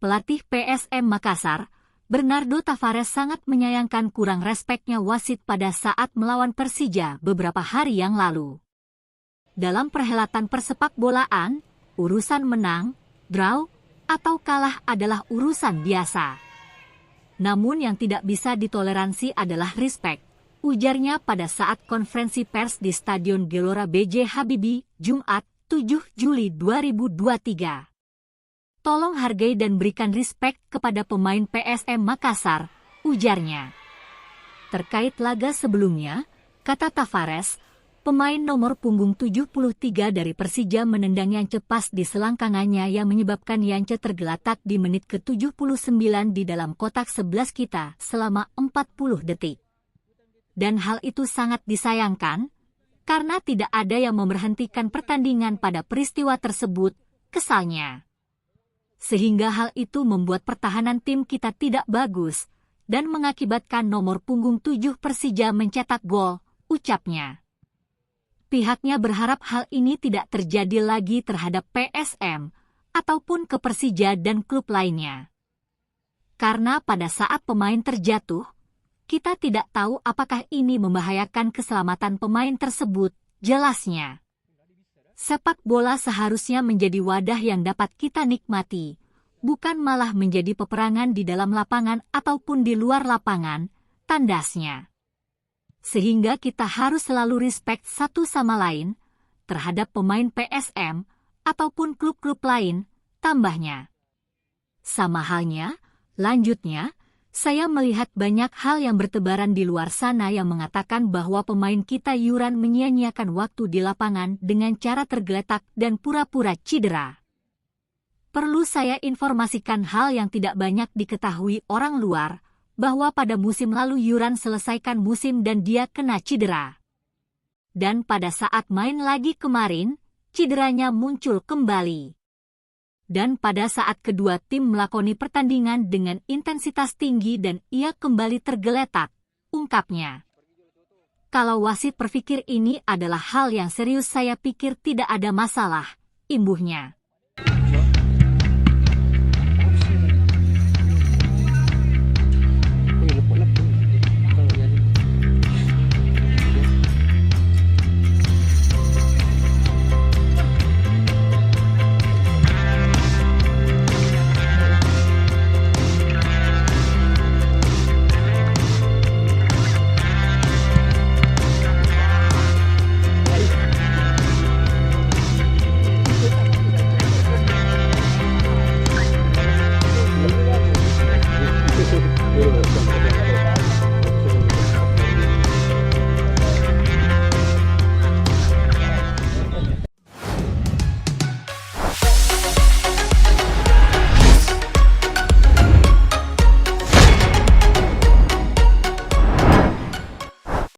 Pelatih PSM Makassar, Bernardo Tavares sangat menyayangkan kurang respeknya wasit pada saat melawan Persija beberapa hari yang lalu. Dalam perhelatan persepak bolaan, urusan menang, draw, atau kalah adalah urusan biasa. Namun yang tidak bisa ditoleransi adalah respect, ujarnya pada saat konferensi pers di Stadion Gelora B.J. Habibie, Jumat, 7 Juli 2023. Tolong hargai dan berikan respect kepada pemain PSM Makassar, ujarnya. Terkait laga sebelumnya, kata Tavares, pemain nomor punggung 73 dari Persija menendang Yance pas di selangkangannya yang menyebabkan Yance tergeletak di menit ke-79 di dalam kotak 11 kita selama 40 detik. Dan hal itu sangat disayangkan, karena tidak ada yang memberhentikan pertandingan pada peristiwa tersebut, kesalnya. Sehingga hal itu membuat pertahanan tim kita tidak bagus, dan mengakibatkan nomor punggung 7 Persija mencetak gol, ucapnya. Pihaknya berharap hal ini tidak terjadi lagi terhadap PSM, ataupun ke Persija dan klub lainnya. Karena pada saat pemain terjatuh, kita tidak tahu apakah ini membahayakan keselamatan pemain tersebut, jelasnya. Sepak bola seharusnya menjadi wadah yang dapat kita nikmati, bukan malah menjadi peperangan di dalam lapangan ataupun di luar lapangan, tandasnya. Sehingga kita harus selalu respect satu sama lain, terhadap pemain PSM, ataupun klub-klub lain, tambahnya. Sama halnya, lanjutnya, saya melihat banyak hal yang bertebaran di luar sana yang mengatakan bahwa pemain kita iuran menyia-nyiakan waktu di lapangan dengan cara tergeletak dan pura-pura cedera. Perlu saya informasikan hal yang tidak banyak diketahui orang luar, bahwa pada musim lalu iuran selesaikan musim dan dia kena cedera. Dan pada saat main lagi kemarin, cederanya muncul kembali. Dan pada saat kedua tim melakoni pertandingan dengan intensitas tinggi dan ia kembali tergeletak, ungkapnya. Kalau wasit berpikir ini adalah hal yang serius saya pikir tidak ada masalah, imbuhnya.